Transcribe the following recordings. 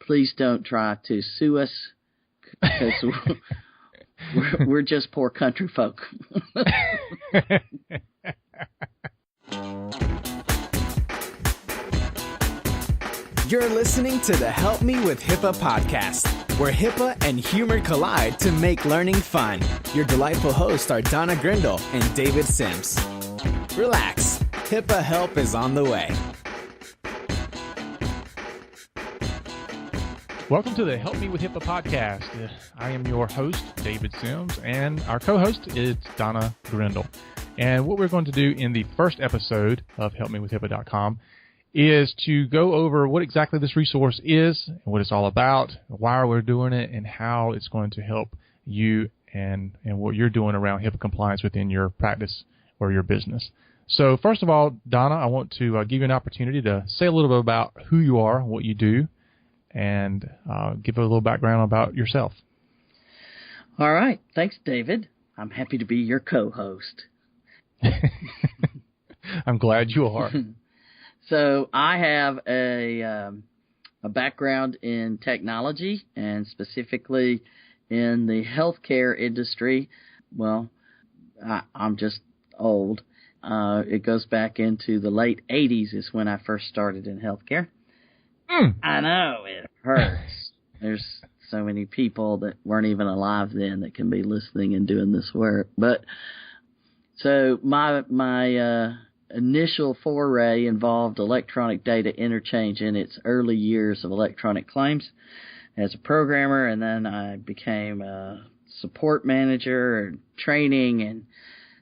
please don't try to sue us, because we're just poor country folk. You're listening to the Help Me with HIPAA podcast, where HIPAA and humor collide to make learning fun. Your delightful hosts are Donna Grindle and David Sims. Relax, HIPAA help is on the way. Welcome to the Help Me with HIPAA podcast. I am your host, David Sims, and our co-host is Donna Grindle. And what we're going to do in the first episode of HelpMeWithHIPAA.com is to go over what exactly this resource is, and what it's all about, why we're doing it, and how it's going to help you and what you're doing around HIPAA compliance within your practice or your business. So first of all, Donna, I want to give you an opportunity to say a little bit about who you are, what you do, and give a little background about yourself. All right. Thanks, David. I'm happy to be your co-host. I'm glad you are. So I have a background in technology, and specifically in the healthcare industry. Well, I'm just old. It goes back into the late 80s is when I first started in healthcare. I know, it hurts. There's so many people that weren't even alive then that can be listening and doing this work. But so my initial foray involved electronic data interchange in its early years of electronic claims as a programmer, and then I became a support manager and training, and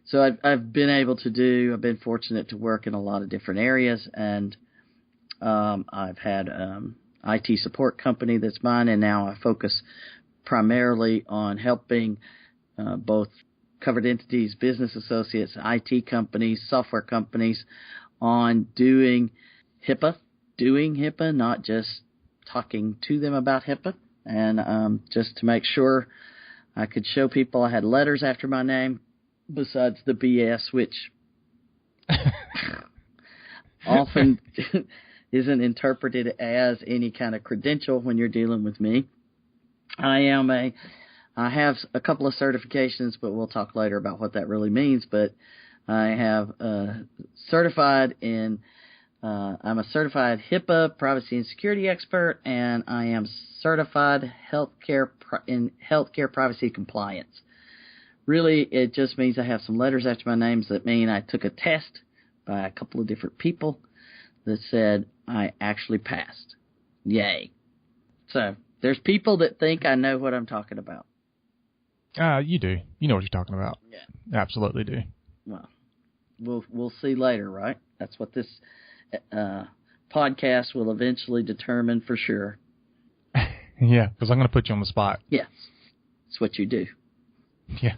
so I've been fortunate to work in a lot of different areas, and I've had IT support company that's mine, and now I focus primarily on helping both covered entities, business associates, IT companies, software companies on doing HIPAA, not just talking to them about HIPAA, and just to make sure I could show people I had letters after my name besides the BS, which often isn't interpreted as any kind of credential when you're dealing with me. I have a couple of certifications, but we'll talk later about what that really means. But I have I'm a certified HIPAA privacy and security expert, and I am certified in healthcare privacy compliance. Really, it just means I have some letters after my names that mean I took a test by a couple of different people that said I actually passed. Yay. So there's people that think I know what I'm talking about. You do. You know what you're talking about. Yeah. Absolutely do. Well, we'll see later, right? That's what this podcast will eventually determine for sure. Yeah, because I'm going to put you on the spot. Yes. That's what you do. Yeah.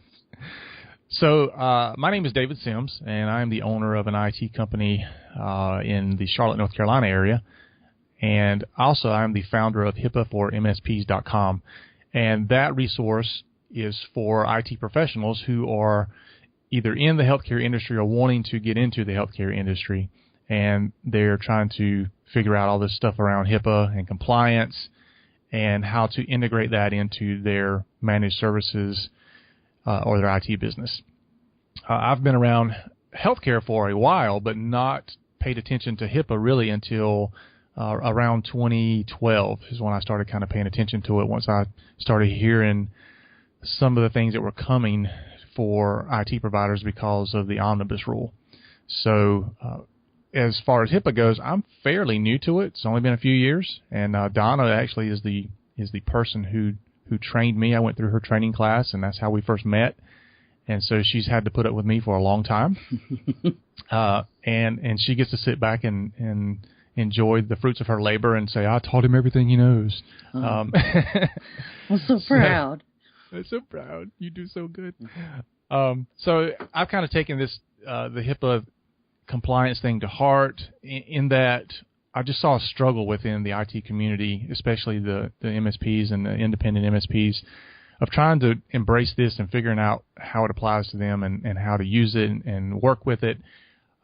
So my name is David Sims, and I'm the owner of an IT company in the Charlotte, North Carolina area. And also I'm the founder of HIPAA for MSPs.com. And that resource is for IT professionals who are either in the healthcare industry or wanting to get into the healthcare industry, and they're trying to figure out all this stuff around HIPAA and compliance and how to integrate that into their managed services or their IT business. I've been around healthcare for a while, but not paid attention to HIPAA really until around 2012 is when I started kind of paying attention to it, once I started hearing some of the things that were coming for IT providers because of the omnibus rule. So as far as HIPAA goes, I'm fairly new to it. It's only been a few years, and Donna actually is the person who trained me. I went through her training class, and that's how we first met. And so she's had to put up with me for a long time. And she gets to sit back and enjoy the fruits of her labor and say, I taught him everything he knows. I'm so proud. I'm so proud. You do so good. So I've kind of taken this, the HIPAA compliance thing to heart in that I just saw a struggle within the IT community, especially the MSPs and the independent MSPs, of trying to embrace this and figuring out how it applies to them and how to use it and work with it.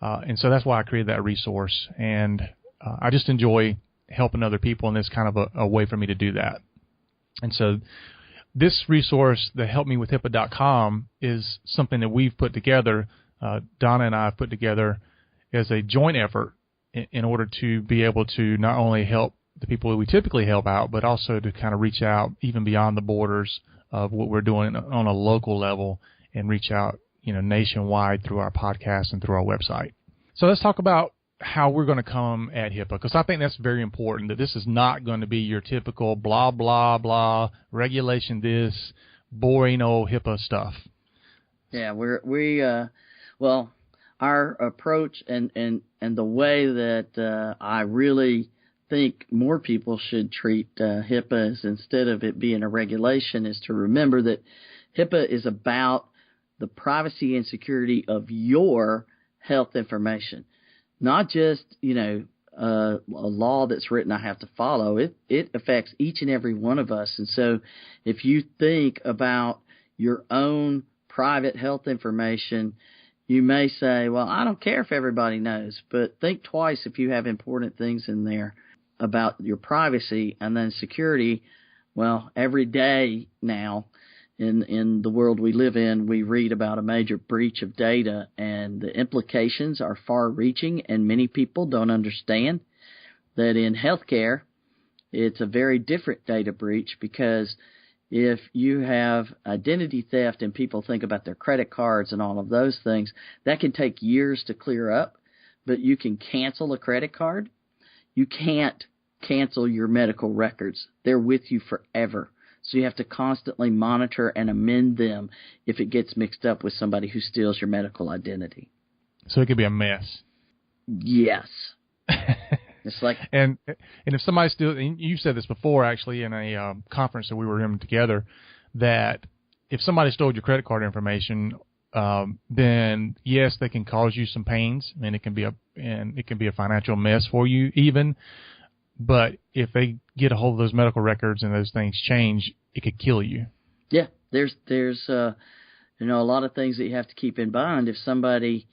And so that's why I created that resource. And I just enjoy helping other people, and it's kind of a way for me to do that. And so this resource, the helpmewithhipaa.com, is something that we've put together, Donna and I have put together as a joint effort in order to be able to not only help the people that we typically help out, but also to kind of reach out even beyond the borders of what we're doing on a local level and reach out, nationwide through our podcast and through our website. So let's talk about how we're going to come at HIPAA, because I think that's very important, that this is not going to be your typical blah, blah, blah, regulation this, boring old HIPAA stuff. Yeah, our approach and the way that I really think more people should treat HIPAA is, instead of it being a regulation, is to remember that HIPAA is about the privacy and security of your health information, not just, a law that's written I have to follow. It affects each and every one of us. And so if you think about your own private health information, you may say, well, I don't care if everybody knows, but think twice if you have important things in there about your privacy. And then security, well, every day now in the world we live in, we read about a major breach of data, and the implications are far-reaching, and many people don't understand that in healthcare it's a very different data breach, because if you have identity theft and people think about their credit cards and all of those things, that can take years to clear up, but you can cancel a credit card. You can't cancel your medical records. They're with you forever. So you have to constantly monitor and amend them if it gets mixed up with somebody who steals your medical identity. So it could be a mess. Yes. It's like, and if somebody steals, and you said this before actually in a conference that we were in together, that if somebody stole your credit card information, then yes, they can cause you some pains, and it can be a financial mess for you even. But if they get a hold of those medical records and those things change, it could kill you. Yeah, there's a lot of things that you have to keep in mind. If somebody,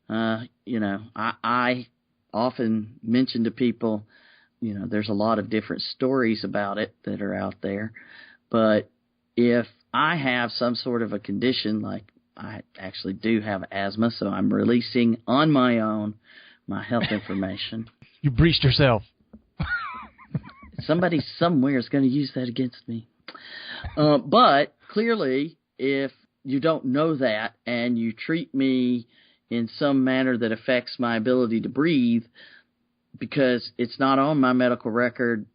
I often mention to people, there's a lot of different stories about it that are out there. But if I have some sort of a condition, like I actually do have asthma, so I'm releasing on my own my health information. You breached yourself. Somebody somewhere is going to use that against me. But clearly, if you don't know that and you treat me in some manner that affects my ability to breathe because it's not on my medical record,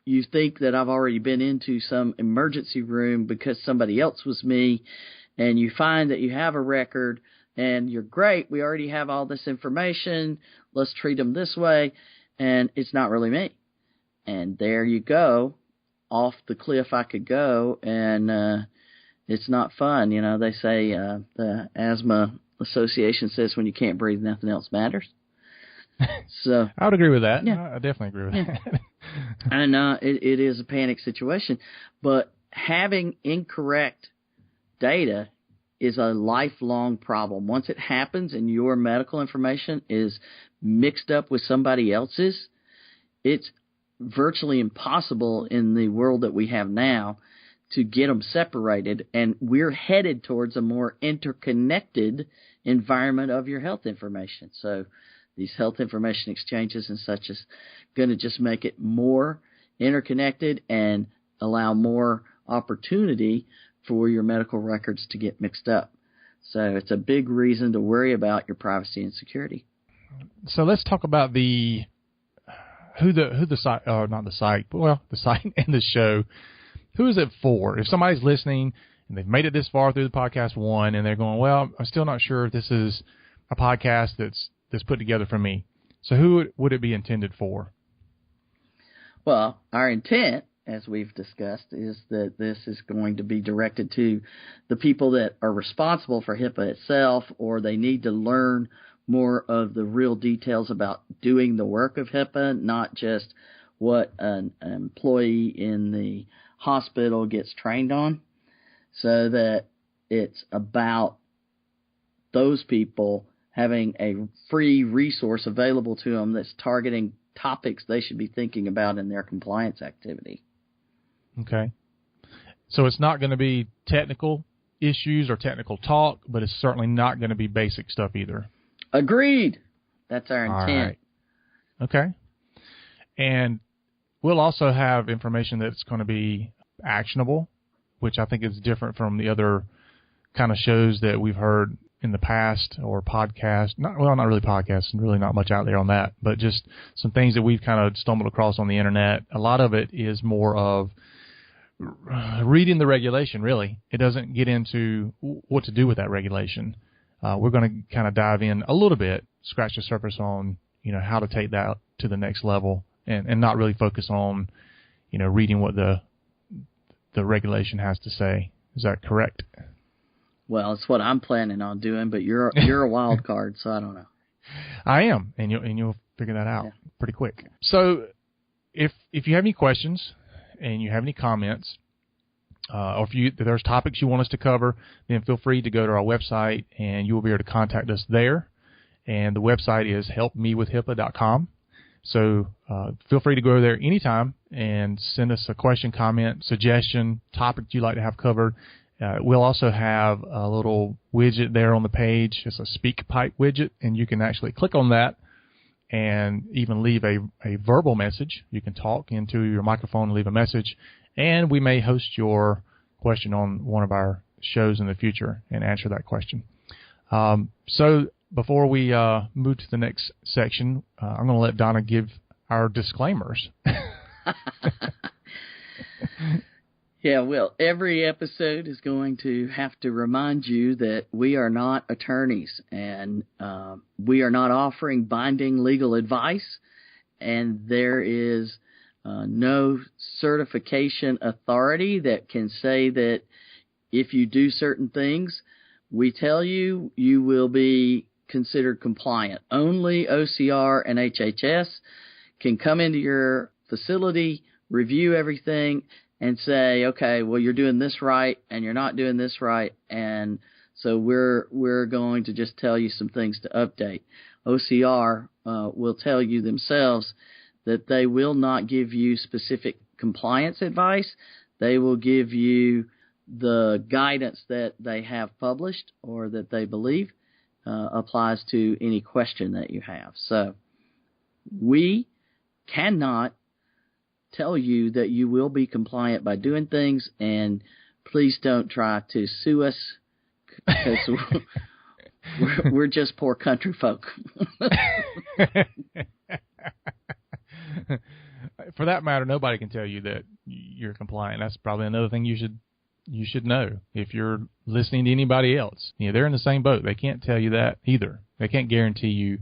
you think that I've already been into some emergency room because somebody else was me, and you find that you have a record and you're great, we already have all this information, let's treat them this way, and it's not really me. And there you go, off the cliff I could go, and it's not fun. They say the Asthma Association says when you can't breathe, nothing else matters. So I would agree with that. Yeah. I definitely agree with that. And it is a panic situation. But having incorrect data is a lifelong problem. Once it happens and your medical information is mixed up with somebody else's, it's virtually impossible in the world that we have now to get them separated, and we're headed towards a more interconnected environment of your health information. So these health information exchanges and such is going to just make it more interconnected and allow more opportunity for your medical records to get mixed up. So it's a big reason to worry about your privacy and security. So let's talk about the site, or not the site, but well, the site and the show. Who is it for? If somebody's listening and they've made it this far through the podcast one and they're going, well, I'm still not sure if this is a podcast that's put together for me. So who would it be intended for? Well, our intent, as we've discussed, is that this is going to be directed to the people that are responsible for HIPAA itself, or they need to learn more of the real details about doing the work of HIPAA, not just what an employee in the hospital gets trained on, so that it's about those people having a free resource available to them that's targeting topics they should be thinking about in their compliance activity. Okay. So it's not going to be technical issues or technical talk, but it's certainly not going to be basic stuff either. Agreed. That's our intent. All right. Okay. And we'll also have information that's going to be actionable, which I think is different from the other kind of shows that we've heard in the past, or podcasts. Not really podcasts, and really not much out there on that, but just some things that we've kind of stumbled across on the internet. A lot of it is more of reading the regulation, really. It doesn't get into what to do with that regulation. We're going to kind of dive in a little bit, scratch the surface on, how to take that to the next level, and not really focus on, reading what the regulation has to say. Is that correct? Well, it's what I'm planning on doing, but you're a wild card, so I don't know. I am, and you'll figure that out pretty quick. So, if you have any questions and you have any comments, or if there's topics you want us to cover, then feel free to go to our website, and you will be able to contact us there. And the website is helpmewithhipaa.com. So feel free to go there anytime and send us a question, comment, suggestion, topic you'd like to have covered. We'll also have a little widget there on the page. It's a speak pipe widget, and you can actually click on that and even leave a verbal message. You can talk into your microphone and leave a message, and we may host your question on one of our shows in the future and answer that question. So before we move to the next section, I'm going to let Donna give our disclaimers. Yeah, well, every episode is going to have to remind you that we are not attorneys, and we are not offering binding legal advice, and there is no certification authority that can say that if you do certain things, we tell you, you will be considered compliant. Only OCR and HHS can come into your facility, review everything, and say, okay, well, you're doing this right and you're not doing this right, and so we're going to just tell you some things to update. OCR will tell you themselves that they will not give you specific compliance advice. They will give you the guidance that they have published or that they believe applies to any question that you have. So we cannot tell you that you will be compliant by doing things, and please don't try to sue us, because we're just poor country folk. For that matter, nobody can tell you that you're compliant. That's probably another thing you should know if you're listening to anybody else. They're in the same boat. They can't tell you that either. They can't guarantee you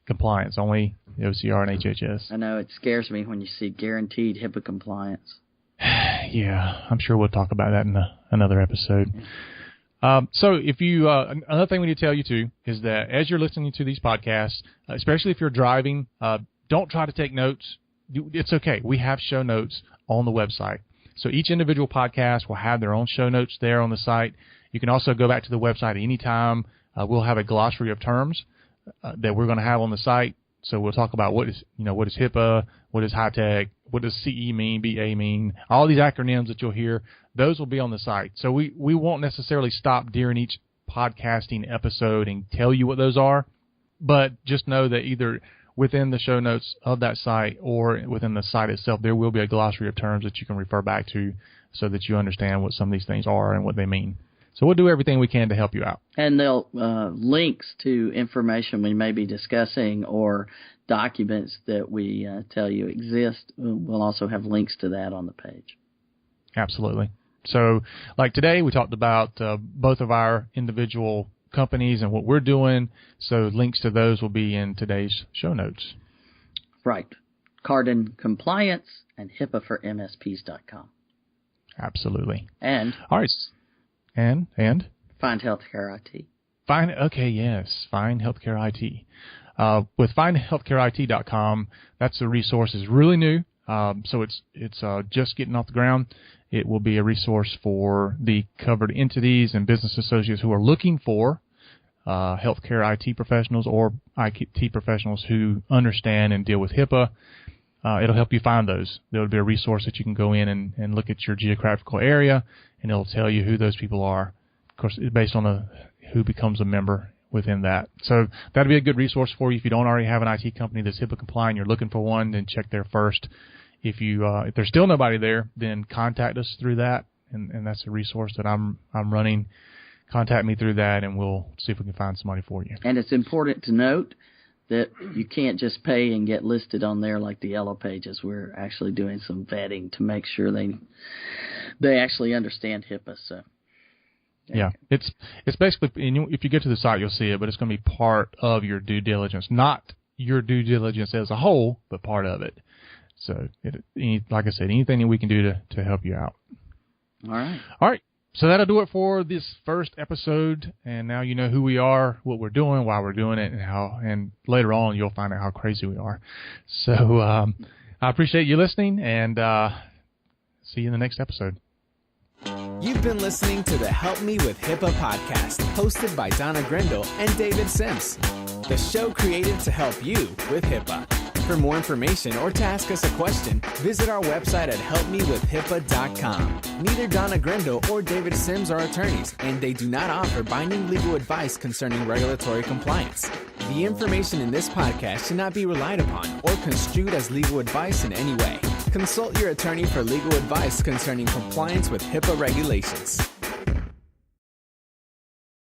compliance, only the OCR and HHS. I know, it scares me when you see guaranteed HIPAA compliance. Yeah, I'm sure we'll talk about that in another episode. So if you, another thing we need to tell you too is that as you're listening to these podcasts, especially if you're driving, don't try to take notes. It's okay. We have show notes on the website. So each individual podcast will have their own show notes there on the site. You can also go back to the website anytime. We'll have a glossary of terms that we're going to have on the site. So we'll talk about what is HIPAA, what is high tech, what does CE mean, BA mean, all these acronyms that you'll hear. Those will be on the site. So we won't necessarily stop during each podcasting episode and tell you what those are, but just know that either within the show notes of that site or within the site itself, there will be a glossary of terms that you can refer back to so that you understand what some of these things are and what they mean. So we'll do everything we can to help you out. And they'll links to information we may be discussing or documents that we tell you exist. We'll also have links to that on the page. Absolutely. So like today, we talked about both of our individual companies and what we're doing. So links to those will be in today's show notes. Right. Cardin Compliance and HIPAA for MSPs.com. Absolutely. And all right. And Find Healthcare IT. Find Healthcare IT. With findhealthcareIT.com, that's a resource is really new. So it's just getting off the ground. It will be a resource for the covered entities and business associates who are looking for healthcare IT professionals or IT professionals who understand and deal with HIPAA. It'll help you find those. There'll be a resource that you can go in and look at your geographical area, and it'll tell you who those people are. Of course, based on who becomes a member within that. So that'd be a good resource for you. If you don't already have an IT company that's HIPAA compliant, you're looking for one, then check there first. If there's still nobody there, then contact us through that, and that's a resource that I'm running. Contact me through that, and we'll see if we can find somebody for you. And it's important to note that you can't just pay and get listed on there like the Yellow Pages. We're actually doing some vetting to make sure they actually understand HIPAA. So. Yeah, it's basically, if you get to the site, you'll see it, but it's going to be part of your due diligence, not your due diligence as a whole, but part of it. So, like I said, anything that we can do to help you out. All right. So that'll do it for this first episode, and now you know who we are, what we're doing, why we're doing it, and later on you'll find out how crazy we are. So I appreciate you listening, and see you in the next episode. You've been listening to the Help Me with HIPAA podcast, hosted by Donna Grindle and David Sims. The show created to help you with HIPAA. For more information or to ask us a question, visit our website at helpmewithhipaa.com. Neither Donna Grindle or David Sims are attorneys, and they do not offer binding legal advice concerning regulatory compliance. The information in this podcast should not be relied upon or construed as legal advice in any way. Consult your attorney for legal advice concerning compliance with HIPAA regulations.